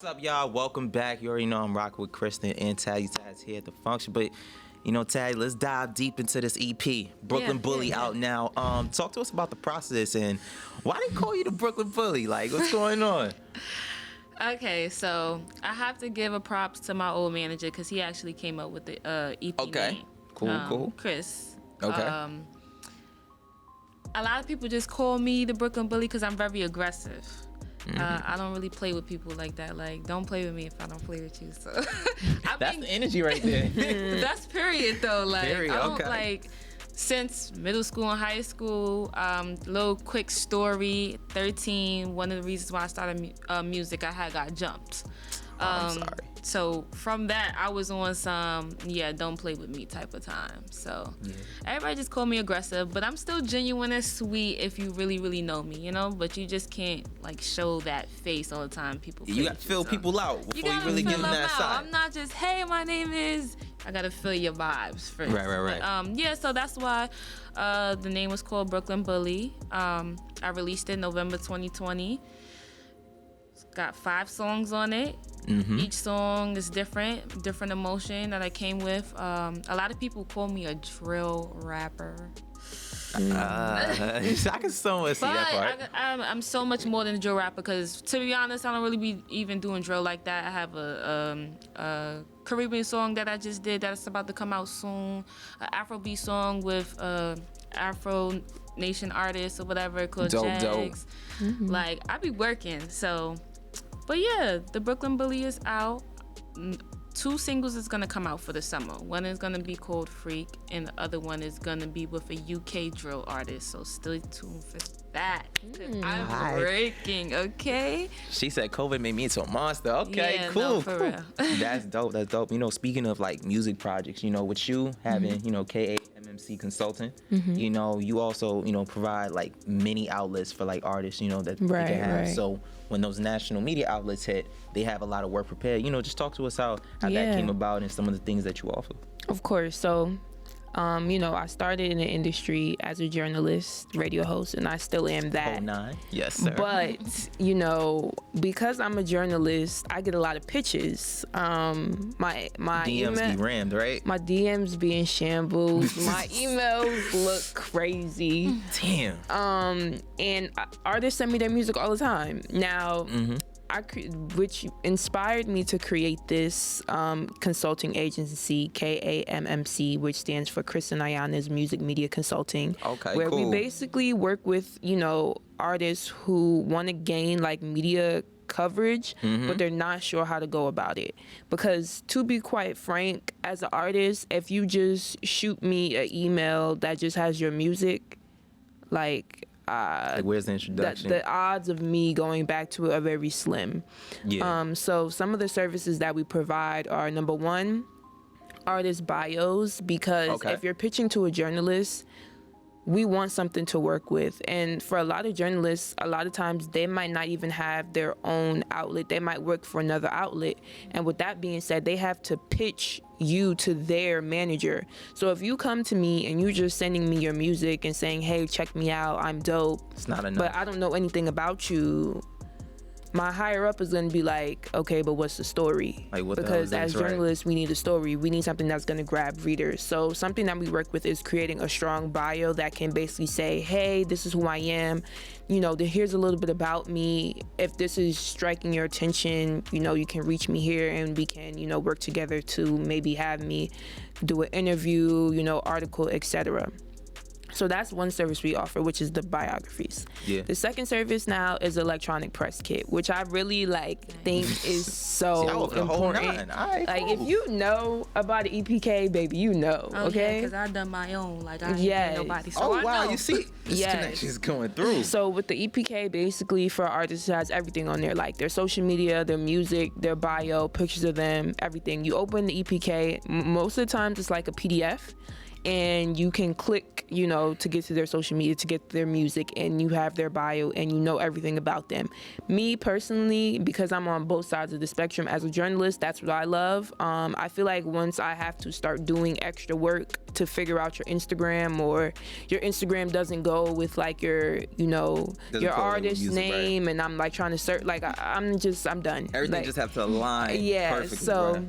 What's up, y'all? Welcome back. You already know I'm rocking with Kristen and Tazzy here at the function. But Tazzy, let's dive deep into this EP, Brooklyn Bully, out now. Talk to us about the process and why they call you the Brooklyn Bully. Like, what's going on? Okay, so I have to give a props to my old manager because he actually came up with the EP name. Cool. Chris. Okay. A lot of people just call me the Brooklyn Bully because I'm very aggressive. I don't really play with people like that. Like, don't play with me if I don't play with you. So That's the energy right there. That's period though. Like, Period, I don't okay. like since middle school and high school. Little quick story. 13. One of the reasons why I started music, I got jumped. I'm sorry. So from that, I was on some don't play with me type of time. So everybody just called me aggressive, but I'm still genuine and sweet if you really, really know me, But you just can't like show that face all the time. People, You got to fill people out before you really give them that side. I'm not just, hey, my name is. I gotta feel your vibes first. Right. But, so that's why the name was called Brooklyn Bully. I released it November 2020. It's got 5 songs on it. Mm-hmm. Each song is different emotion that I came with. A lot of people call me a drill rapper. I can somewhat see that part. I'm so much more than a drill rapper because, to be honest, I don't really be even doing drill like that. I have a Caribbean song that I just did that's about to come out soon. An Afrobeat song with Afro Nation artist or whatever called Jags. Dope. Mm-hmm. Like, I be working, so... But yeah, the Brooklyn Bully is out. 2 singles is gonna come out for the summer. One is gonna be called Freak, and the other one is gonna be with a UK drill artist. So stay tuned for that. I'm breaking, okay? She said COVID made me into a monster. Okay, yeah, cool. No, for real. That's dope. Speaking of like music projects, with you having, KAMMC Consulting, you also, provide like many outlets for like artists, that they can have. Right. So when those national media outlets hit, they have a lot of work prepared. Just talk to us how that came about and some of the things that you offer. Of course. So, I started in the industry as a journalist, radio host, and I still am that. 09. Yes, sir. But, because I'm a journalist, I get a lot of pitches. My DMs be rammed, right? My DMs be in shambles. My emails look crazy. Damn. And artists send me their music all the time. Now, which inspired me to create this consulting agency, KAMMC, which stands for Kristen Ayana's Music Media Consulting. Okay, where cool. we basically work with, artists who want to gain like media coverage, but they're not sure how to go about it. Because to be quite frank, as an artist, if you just shoot me an email that just has your music, like where's the introduction? The odds of me going back to it are very slim. Yeah. So some of the services that we provide are, number one, artist bios, because if you're pitching to a journalist, we want something to work with. And for a lot of journalists, a lot of times they might not even have their own outlet. They might work for another outlet. And with that being said, they have to pitch you to their manager. So if you come to me and you're just sending me your music and saying, hey, check me out, I'm dope, it's not enough. but I don't know anything about you, my higher up is going to be like, okay, but what's the story? Like, what because the hell is as this, journalists, we need a story. We need something that's going to grab readers. So something that we work with is creating a strong bio that can basically say, hey, this is who I am. Here's a little bit about me. If this is striking your attention, you can reach me here and we can, work together to maybe have me do an interview, article, etc. So that's one service we offer, which is the biographies. Yeah. The second service now is electronic press kit, which I really think is so important. Right, like cool. If you know about the EPK, baby, okay? Because I've done my own. Like, I ain't nobody. So I know. You see, this connection is going through. So with the EPK, basically for artists, it has everything on there, like their social media, their music, their bio, pictures of them, everything. You open the EPK, most of the times it's like a PDF. and you can click, to get to their social media, to get their music, and you have their bio and you know everything about them. Me personally, because I'm on both sides of the spectrum as a journalist, that's what I love. I feel like once I have to start doing extra work to figure out your Instagram, or your Instagram doesn't go with like your artist name, right? And I'm like trying to search, like I'm done. Everything just have to align. Yeah, perfectly, so. Right?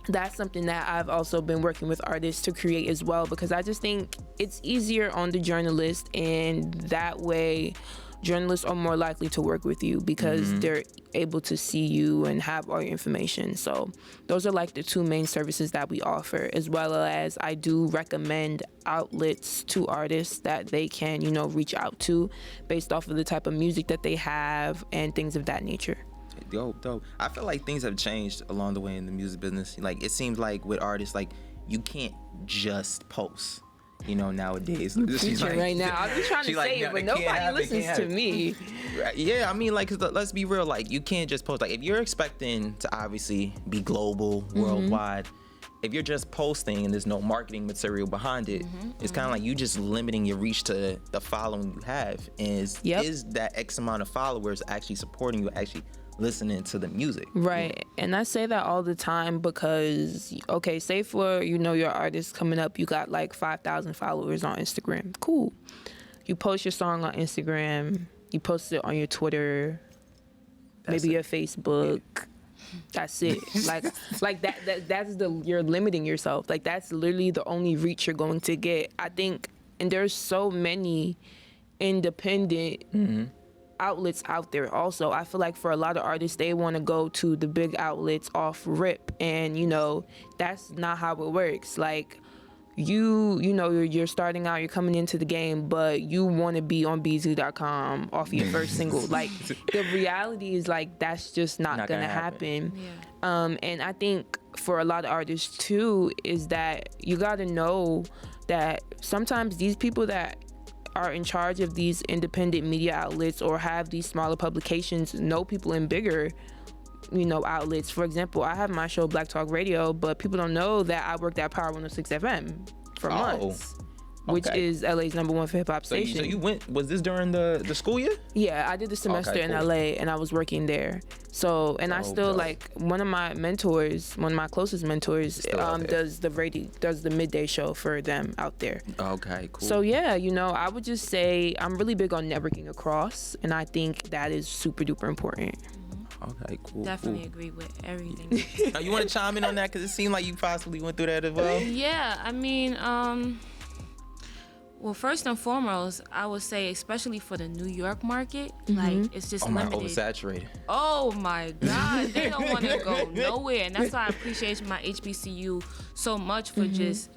That's something that I've also been working with artists to create as well, because I just think it's easier on the journalist, and that way journalists are more likely to work with you because they're able to see you and have all your information. So those are like the two main services that we offer, as well as I do recommend outlets to artists that they can, reach out to based off of the type of music that they have and things of that nature. Dope. I feel like things have changed along the way in the music business. Like, it seems like with artists, like, you can't just post, nowadays. She's like, right now. I've been trying to say it, but nobody listens to me. Yeah, I mean, like, 'cause let's be real. Like, you can't just post. Like, if you're expecting to obviously be global, worldwide, if you're just posting and there's no marketing material behind it, it's kind of like you just limiting your reach to the following you have. And is that X amount of followers actually supporting you, actually listening to the music? Right. And I say that all the time because, okay, say for, your artist coming up, you got like 5,000 followers on Instagram. Cool. You post your song on Instagram, you post it on your Twitter, maybe your Facebook. Yeah. That's it. like that's you're limiting yourself. Like, that's literally the only reach you're going to get. I think, and there's so many independent outlets out there also. I feel like for a lot of artists, they want to go to the big outlets off rip, and that's not how it works. Like, you're starting out, you're coming into the game, but you want to be on BZ.com off your first single. Like, the reality is, like, that's just not gonna happen. Yeah. And I think for a lot of artists too is that you gotta know that sometimes these people that are in charge of these independent media outlets or have these smaller publications know people in bigger outlets. For example, I have my show Black Talk Radio, but people don't know that I worked at Power 106 FM for months, which is LA's #1 for hip hop station. So you went, was this during the school year? Yeah, I did the semester in LA and I was working there. So, and I still like one of my closest mentors does the midday show for them out there. Okay, cool. So yeah, I would just say I'm really big on networking across, and I think that is super duper important. Okay, cool. Definitely agree with everything. Now, you want to chime in on that? Because it seemed like you possibly went through that as well. Yeah, I mean, well, first and foremost, I would say, especially for the New York market, like, it's just limited. Oversaturated. Oh my God, they don't want to go nowhere, and that's why I appreciate my HBCU so much for just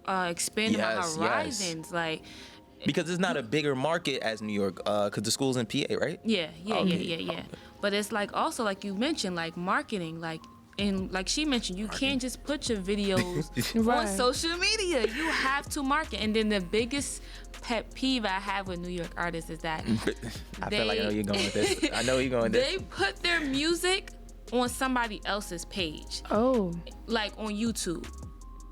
expanding my horizons. Like, because it's not a bigger market as New York, because the school's in PA, right? Yeah. But it's like, also, like you mentioned, like marketing, like, and like she mentioned, you can't just put your videos on social media. You have to market. And then the biggest pet peeve I have with New York artists is that I feel like I know you're going with this. I know you're going with this. They put their music on somebody else's page. Oh. Like on YouTube.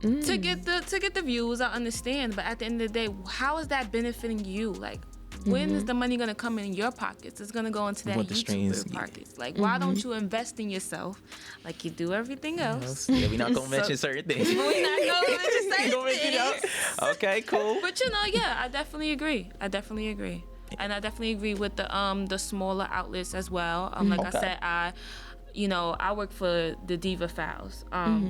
To get the views, I understand, but at the end of the day, how is that benefiting you? Like, when is the money gonna come in your pockets? It's gonna go into that YouTuber pockets. Like, why don't you invest in yourself like you do everything else? Yeah, we're not gonna mention certain things. We're not gonna mention certain things. Okay, cool. But yeah, I definitely agree. And I definitely agree with the smaller outlets as well. Like I said, I work for the Diva Files,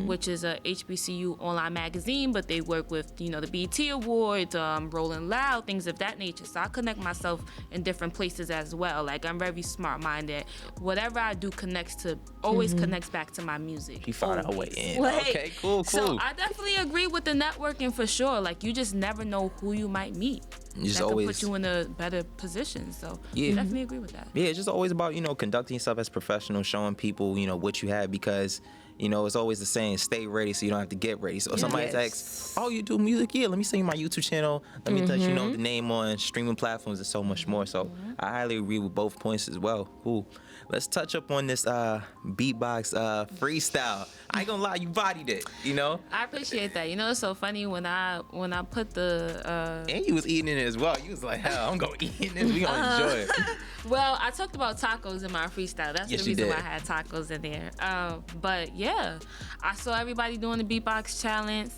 which is a HBCU online magazine, but they work with, the BET Awards, Rolling Loud, things of that nature. So I connect myself in different places as well. Like, I'm very smart-minded. Whatever I do always connects back to my music. You found our way in. Like, okay, cool. So I definitely agree with the networking for sure. Like, you just never know who you might meet. That can put you in a better position. So I definitely agree with that. Yeah, it's just always about, conducting yourself as professional, showing people, what you have, because you know, it's always the saying, stay ready so you don't have to get ready. So if somebody asks, oh, you do music? Yeah, let me send you my YouTube channel. Let me let you know the name on streaming platforms and so much more. So I highly agree with both points as well. Cool. Let's touch up on this beatbox freestyle. I ain't gonna lie, you bodied it, you know? I appreciate that. You know, it's so funny when I put the and you was eating it as well. You was like, hell, I'm gonna eat this. We gonna enjoy it. Well, I talked about tacos in my freestyle. That's the reason why I had tacos in there. But yeah, I saw everybody doing the beatbox challenge.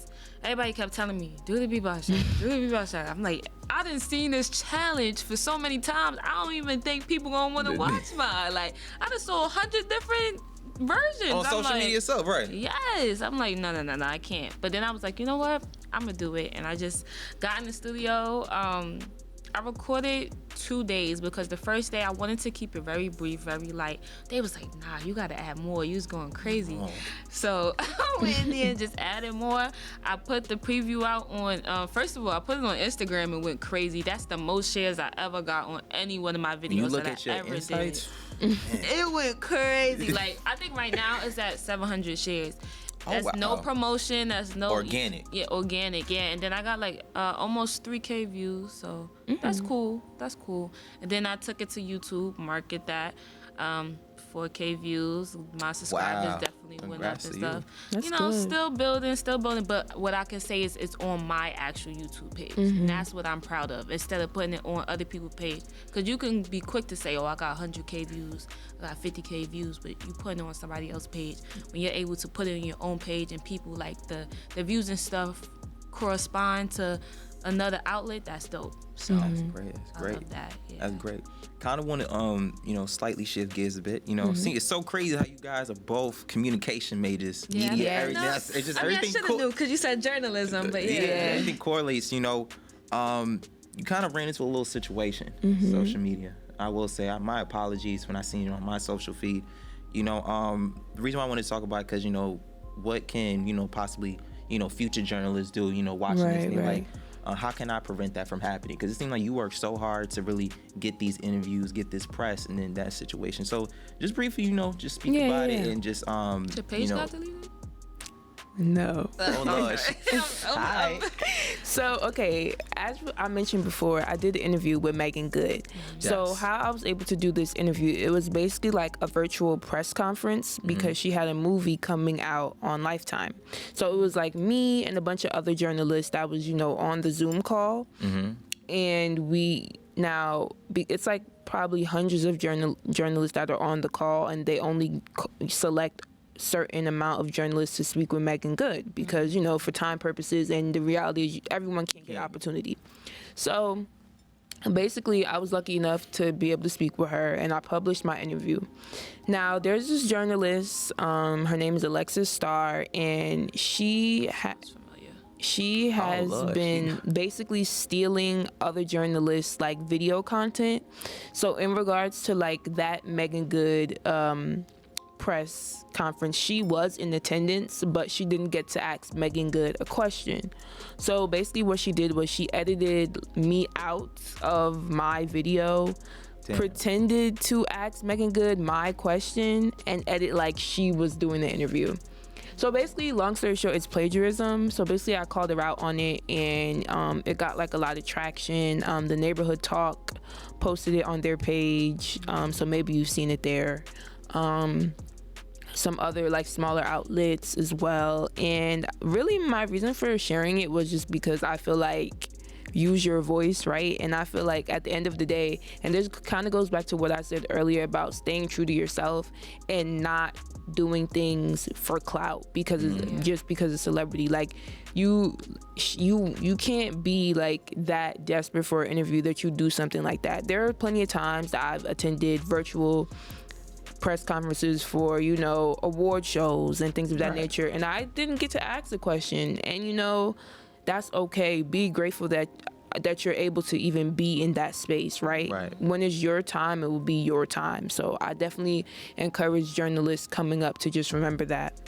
Everybody kept telling me, do the beatbox challenge, do the beatbox challenge. I'm like, I done seen this challenge for so many times. I don't even think people gonna want to watch mine. Like, I done saw 100 different versions. On social media itself, right? Yes. I'm like, no, I can't. But then I was like, you know what? I'm gonna do it. And I just got in the studio. I recorded 2 days because the first day I wanted to keep it very brief, very light. They was like, nah, you gotta add more. You was going crazy. Oh. So I went in there and just added more. I put the preview out on, first of all, I put it on Instagram and went crazy. That's the most shares I ever got on any one of my videos that I ever did. It went crazy. Like, I think right now it's at 700 shares. That's no promotion. That's no organic. Yeah, organic. Yeah, and then I got like almost 3K views. So that's cool. That's cool. And then I took it to YouTube, market that. 4K views. My subscribers definitely went up and stuff. You know, good. Still building. But what I can say is it's on my actual YouTube page. And that's what I'm proud of. Instead of putting it on other people's page. Because you can be quick to say, oh, I got 100K views, I got 50K views, but you put it on somebody else's page. When you're able to put it on your own page and people like the views and stuff correspond to another outlet, that's dope. So that's great. That's great. I love that. Yeah. That's great. Kind of want to you know, slightly shift gears a bit. You know, see, it's so crazy how you guys are both communication majors, media, everything. No, it's just I everything. I should have knew because you said journalism, but yeah, everything correlates. You know, you kind of ran into a little situation, social media. I will say, my apologies when I seen you on my social feed. You know, the reason why I wanted to talk about it because you know, what can you know possibly you know future journalists do? You know, watching this thing like. How can I prevent that from happening? Because it seems like you work so hard to really get these interviews, get this press, and then that situation. So just briefly, you know, just speak about it and just the page got deleted? No. Oh no. Hi. So okay, as I mentioned before, I did the interview with Megan Good. Yes. So how I was able to do this interview, it was basically like a virtual press conference because she had a movie coming out on Lifetime. So it was like me and a bunch of other journalists that was, you know, on the Zoom call. And it's like probably hundreds of journalists that are on the call, and they only select certain amount of journalists to speak with Megan Good because, you know, for time purposes, and the reality is everyone can't get an opportunity. So basically, I was lucky enough to be able to speak with her, and I published my interview. Now, there's this journalist, her name is Alexis Starr, and she has been basically stealing other journalists like video content. So in regards to like that Megan Good press conference, she was in attendance, but she didn't get to ask Megan Good a question. So basically what she did was she edited me out of my video, pretended to ask Megan Good my question, and edit like she was doing the interview. So basically, long story short, it's plagiarism. So basically, I called her out on it, and it got like a lot of traction. The Neighborhood Talk posted it on their page, so maybe you've seen it there. Some other like smaller outlets as well. And really my reason for sharing it was just because I feel like use your voice, right? And I feel like at the end of the day, and this kind of goes back to what I said earlier about staying true to yourself and not doing things for clout because just because of celebrity. Like you can't be like that desperate for an interview that you do something like that. There are plenty of times that I've attended virtual press conferences for, you know, award shows and things of that nature, and I didn't get to ask a question, and you know, that's okay. Be grateful that you're able to even be in that space, right? When it's your time, it will be your time. So I definitely encourage journalists coming up to just remember that.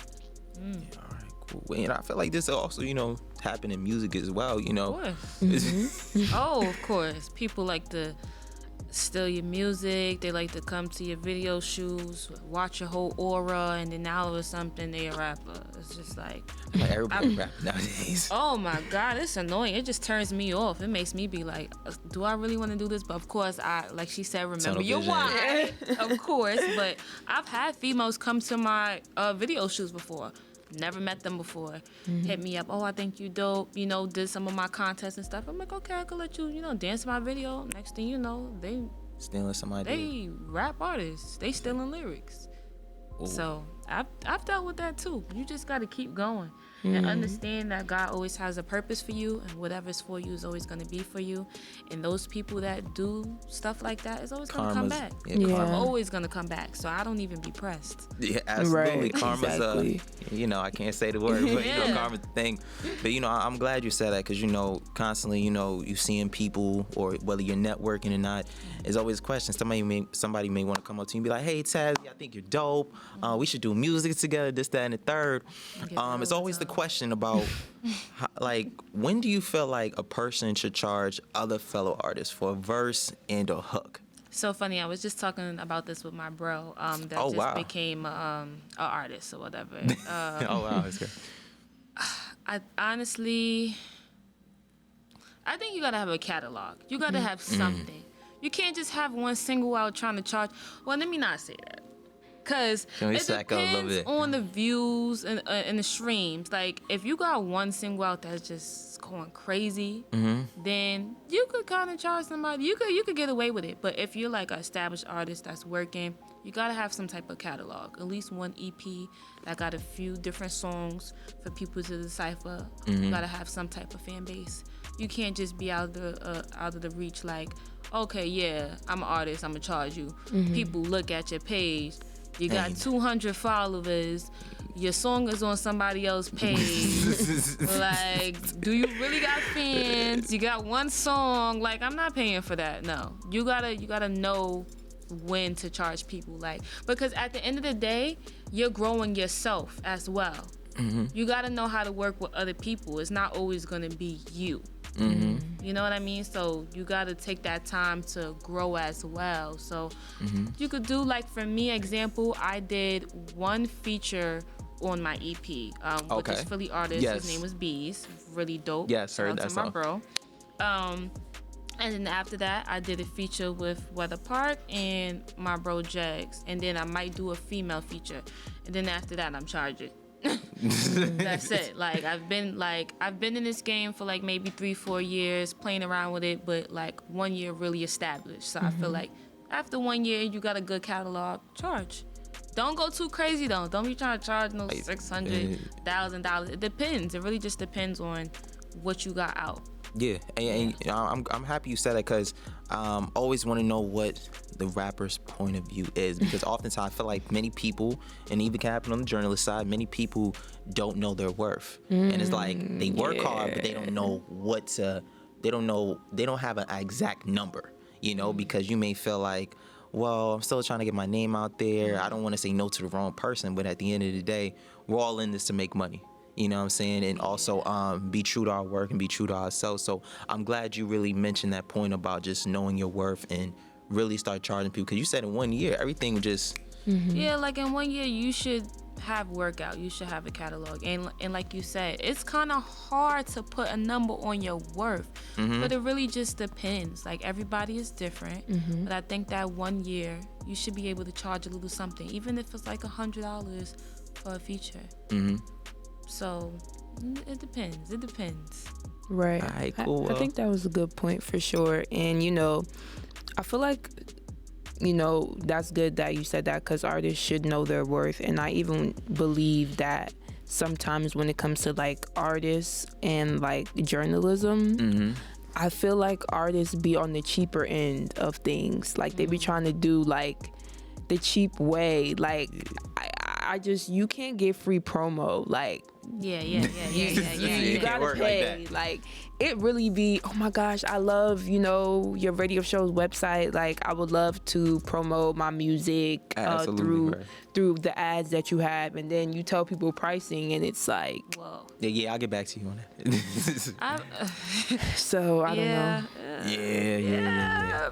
All right, cool. And I feel like this also, you know, happen in music as well, you know. Of course. Oh, of course. People like to steal your music. They like to come to your video shoots, watch your whole aura, and then now or something they a rapper. It's just like everybody rap nowadays. Oh my God, it's annoying. It just turns me off. It makes me be like, do I really want to do this? But of course, like she said, remember your why. Of course, but I've had females come to my video shoots before. Never met them before. Hit me up. Oh, I think you dope. Did some of my contests and stuff. I'm like, okay, I could let you, dance my video. Next thing you know, they stealing somebody. They rap artists. They stealing lyrics. Ooh. So I've dealt with that too. You just got to keep going and understand that God always has a purpose for you, and whatever's for you is always going to be for you. And those people that do stuff like that is always going to come back. Karma's always going to come back. So I don't even be pressed. Yeah, absolutely. Right, Karma's exactly. I can't say the word, but karma's the thing. But I'm glad you said that, because constantly you seeing people, or whether you're networking or not, there's always a question. Somebody may want to come up to you and be like, hey Tazzy, I think you're dope. We should do music together, this, that, and the third. It's always the question about when do you feel like a person should charge other fellow artists for a verse and a hook? So funny, I was just talking about this with my bro that became an artist or whatever. Oh wow, that's good. I honestly think you gotta have a catalog. You gotta have something. You can't just have one single out trying to charge. Well, let me not say that. Because it depends on the views and the streams. Like, if you got one single out that's just going crazy, then you could kind of charge somebody. You could get away with it. But if you're like an established artist that's working, you got to have some type of catalog. At least one EP that got a few different songs for people to decipher. You got to have some type of fan base. You can't just be out of the reach like, okay, yeah, I'm an artist, I'm going to charge you. People look at your page. You got 200 followers. Your song is on somebody else's page. Like, do you really got fans? You got one song. Like, I'm not paying for that. No, you gotta know when to charge people. Like, because at the end of the day, you're growing yourself as well. You gotta know how to work with other people. It's not always gonna be you. You know what I mean? So you got to take that time to grow as well. So you could do, like, for me, example, I did one feature on my EP with this Philly artist. His name was Bees. Really dope. Yes, heard that song. My bro. And then after that, I did a feature with Weather Park and my bro Jags. And then I might do a female feature. And then after that, I'm charging. That's it. Like, I've been in this game for like maybe 3-4 years playing around with it, but like 1 year really established. So I feel like after 1 year you got a good catalog, charge. Don't go too crazy though. Don't be trying to charge no $600,000. It depends. It really just depends on what you got out. Yeah, and I'm happy you said that, because always want to know what the rapper's point of view is, because oftentimes I feel like many people, and even can happen on the journalist side, many people don't know their worth, and it's like they work hard, but they don't know they don't have an exact number, because you may feel like, well, I'm still trying to get my name out there. I don't want to say no to the wrong person, but at the end of the day, we're all in this to make money. You know what I'm saying? And also be true to our work and be true to ourselves. So I'm glad you really mentioned that point about just knowing your worth and really start charging people. Because you said in 1 year, everything just... Yeah, like in 1 year, you should have workout. You should have a catalog. And like you said, it's kind of hard to put a number on your worth. But it really just depends. Like, everybody is different. But I think that 1 year, you should be able to charge a little something. Even if it's like $100 for a feature. So it depends. Right. All right, cool. I think that was a good point for sure. And, I feel like, that's good that you said that, because artists should know their worth. And I even believe that sometimes when it comes to like artists and like journalism, I feel like artists be on the cheaper end of things. Like, they be trying to do like the cheap way. Like, you can't get free promo. Like, Yeah. You can't gotta work pay. like that. It really be, oh my gosh, I love, your radio show's website. Like, I would love to promote my music through the ads that you have, and then you tell people pricing, and it's like, whoa. Yeah, I'll get back to you on that. So I don't know. Yeah.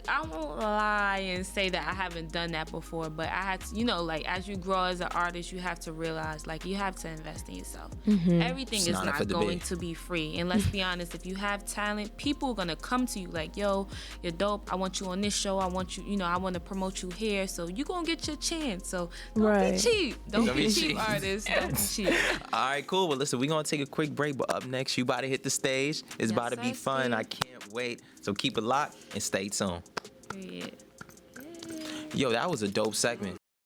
I won't lie and say that I haven't done that before, but I had to, like, as you grow as an artist, you have to realize, like, you have to invest in yourself. Everything is not going to be free. And let's be honest, if you have talent, people are going to come to you like, yo, you're dope. I want you on this show. I want you, I want to promote you here. So you're going to get your chance. So don't be cheap. Don't be cheap, artists. Don't be cheap. All right, cool. Well, listen, we're going to take a quick break, but up next, you about to hit the stage. It's about to be fun. I can't wait. So keep it locked and stay tuned. Yeah. Yo, that was a dope segment.